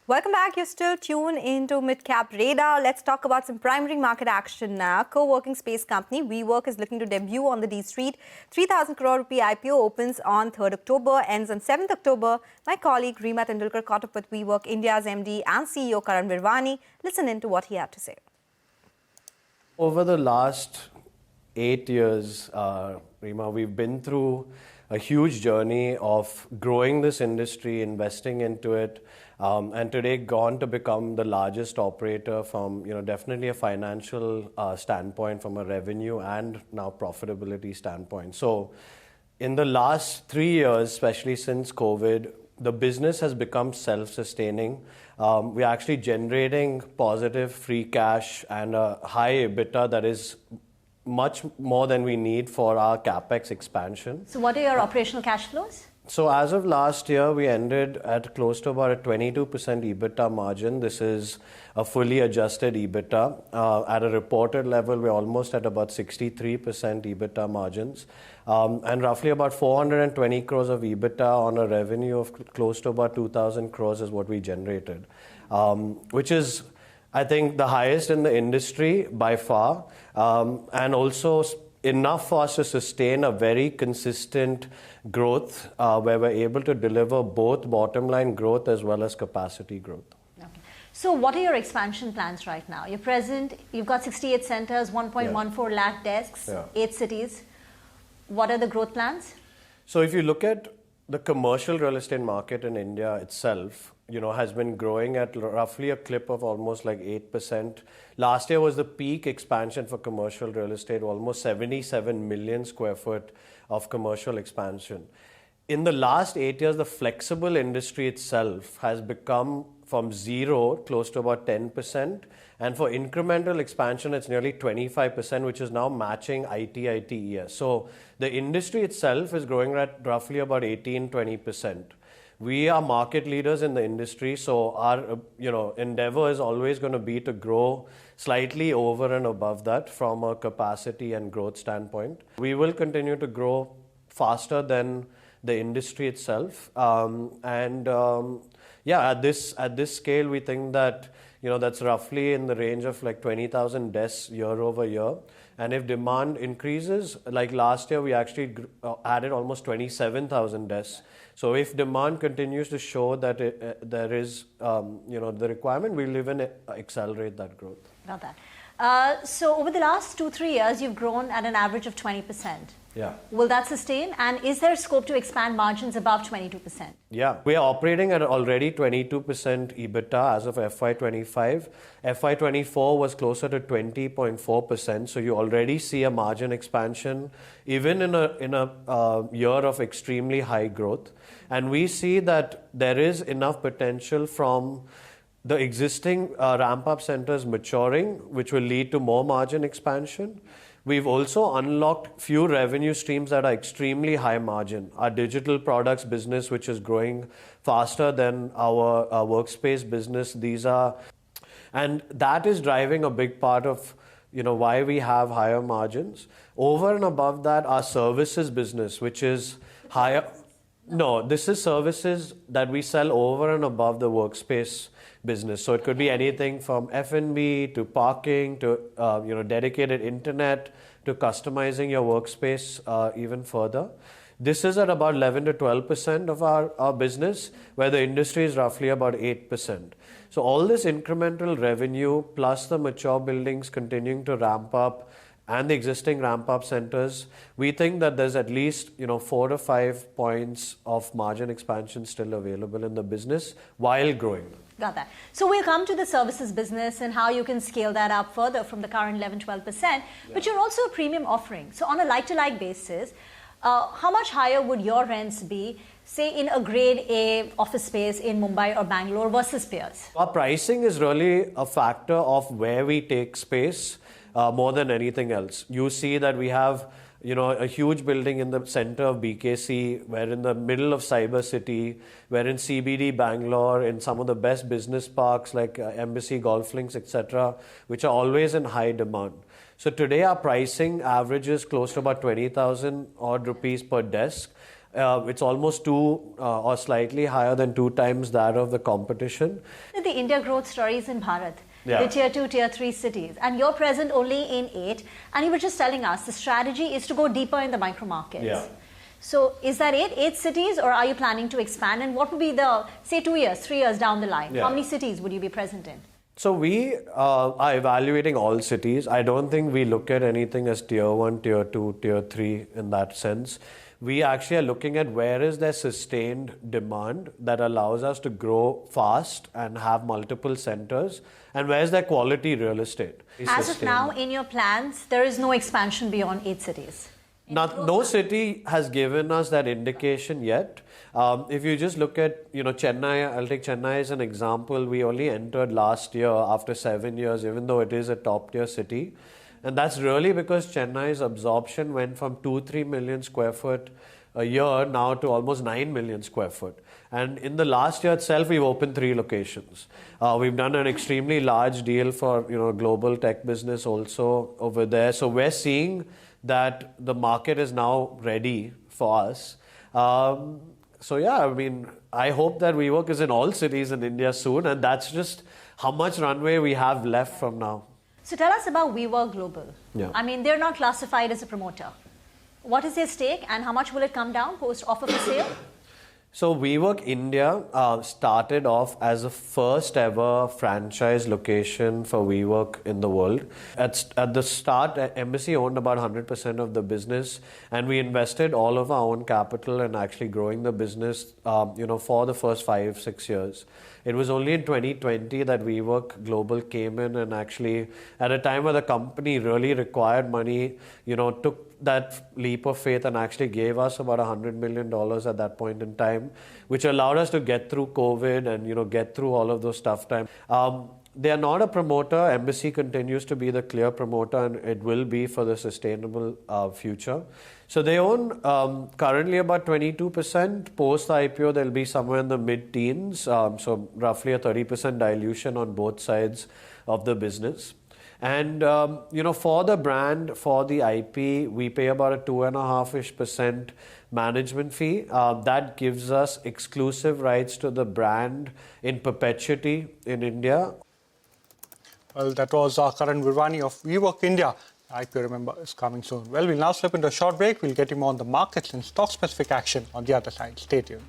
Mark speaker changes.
Speaker 1: Welcome back. You're still tuned into Mid-Cap Radar. Let's talk about some primary market action now. Co-working space company WeWork is looking to debut on the D Street. 3,000 crore rupee IPO opens on 3rd October, ends on 7th October. My colleague Reema Tendulkar caught up with WeWork India's MD and CEO Karan Virwani. Listen in to what he had to say.
Speaker 2: Over the last 8 years, Reema, we've been through a huge journey of growing this industry, investing into it, and today gone to become the largest operator from, definitely a financial standpoint, from a revenue and now profitability standpoint. So in the last 3 years, especially since COVID, the business has become self-sustaining. We're actually generating positive free cash and a high EBITDA that is much more than we need for our capex expansion.
Speaker 3: So what are your operational cash flows?
Speaker 2: So as of last year, we ended at close to about a 22% EBITDA margin. This is a fully adjusted EBITDA. At a reported level, we're almost at about 63% EBITDA margins. And roughly about 420 crores of EBITDA on a revenue of close to about 2,000 crores is what we generated, which is, I think, the highest in the industry by far, and also enough for us to sustain a very consistent growth where we're able to deliver both bottom line growth as well as capacity growth.
Speaker 3: Okay. So what are your expansion plans right now? You're present, you've got 68 centers, 1.14 lakh desks, 8 cities. What are the growth plans?
Speaker 2: So if you look at the commercial real estate market in India itself, has been growing at roughly a clip of almost like 8%. Last year was the peak expansion for commercial real estate, almost 77 million square foot of commercial expansion. In the last 8 years, the flexible industry itself has become from zero, close to about 10%. And for incremental expansion, it's nearly 25%, which is now matching ITES. So the industry itself is growing at roughly about 18-20%. We are market leaders in the industry, so our endeavor is always going to be to grow slightly over and above that from a capacity and growth standpoint. We will continue to grow faster than the industry itself, at this scale, we think that that's roughly in the range of like 20,000 desks year over year. And if demand increases, like last year, we actually added almost 27,000 desks. So if demand continues to show that there is, the requirement, we'll even accelerate that growth.
Speaker 3: Got that. So over the last 2-3 years, you've grown at an average of 20%.
Speaker 2: Yeah.
Speaker 3: Will that sustain? And is there scope to expand margins above 22%?
Speaker 2: Yeah, we are operating at already 22% EBITDA as of FY25. FY24 was closer to 20.4%. So you already see a margin expansion, even in a year of extremely high growth. And we see that there is enough potential from the existing ramp-up centers maturing, which will lead to more margin expansion. We've also unlocked few revenue streams that are extremely high margin. Our digital products business, which is growing faster than our workspace business, and that is driving a big part of why we have higher margins. Over and above that, our services business, which is higher. No, this is services that we sell over and above the workspace business. So it could be anything from F&B to parking to dedicated internet to customizing your workspace even further. This is at about 11 to 12% of our business, where the industry is roughly about 8%. So all this incremental revenue plus the mature buildings continuing to ramp up and the existing ramp-up centers, we think that there's at least 4 to 5 points of margin expansion still available in the business while growing.
Speaker 3: Got that. So we'll come to the services business and how you can scale that up further from the current 11-12%. But you're also a premium offering. So on a like-to-like basis, how much higher would your rents be, say, in a grade A office space in Mumbai or Bangalore versus peers?
Speaker 2: Our pricing is really a factor of where we take space more than anything else. You see that we have a huge building in the center of BKC. We're in the middle of Cyber City. We're in CBD Bangalore, in some of the best business parks like Embassy Golf Links, etc., which are always in high demand. So today our pricing averages close to about 20,000 odd rupees per desk. It's almost or slightly higher than 2 times that of the competition.
Speaker 3: The India growth stories in Bharat,
Speaker 2: Yeah.
Speaker 3: the tier 2, tier 3 cities, and you're present only in 8. And you were just telling us the strategy is to go deeper in the micro markets.
Speaker 2: Yeah.
Speaker 3: So is that it? 8 cities, or are you planning to expand? And what would be the, say, 2 years, 3 years down the line?
Speaker 2: Yeah.
Speaker 3: How many cities would you be present in?
Speaker 2: So we are evaluating all cities. I don't think we look at anything as tier 1, tier 2, tier 3 in that sense. We actually are looking at where is there sustained demand that allows us to grow fast and have multiple centers, and where is there quality real estate.
Speaker 3: As of now, in your plans, there is no expansion beyond 8 cities.
Speaker 2: No city has given us that indication yet. If you just look at, Chennai, I'll take Chennai as an example. We only entered last year after 7 years, even though it is a top tier city. And that's really because Chennai's absorption went from 2-3 million square foot a year now to almost 9 million square foot. And in the last year itself, we've opened 3 locations. We've done an extremely large deal for, global tech business also over there. So we're seeing that the market is now ready for us. So yeah, I hope that WeWork is in all cities in India soon, and that's just how much runway we have left from now.
Speaker 3: So tell us about WeWork Global.
Speaker 2: Yeah.
Speaker 3: They're not classified as a promoter. What is their stake and how much will it come down post offer for sale?
Speaker 2: So WeWork India started off as a first ever franchise location for WeWork in the world. At the start, Embassy owned about 100% of the business, and we invested all of our own capital in actually growing the business, for the first 5-6 years. It was only in 2020 that WeWork Global came in and actually, at a time where the company really required money, took that leap of faith and actually gave us about $100 million at that point in time, which allowed us to get through COVID and, get through all of those tough times. They are not a promoter. Embassy continues to be the clear promoter, and it will be for the sustainable future. So they own currently about 22%. Post the IPO, they'll be somewhere in the mid-teens, so roughly a 30% dilution on both sides of the business. And, for the brand, for the IP, we pay about a 2.5% management fee. That gives us exclusive rights to the brand in perpetuity in India.
Speaker 4: Well, that was Karan Virwani of WeWork India. IPO, remember, is coming soon. Well, we'll now slip into a short break. We'll get you more on the markets and stock-specific action on the other side. Stay tuned.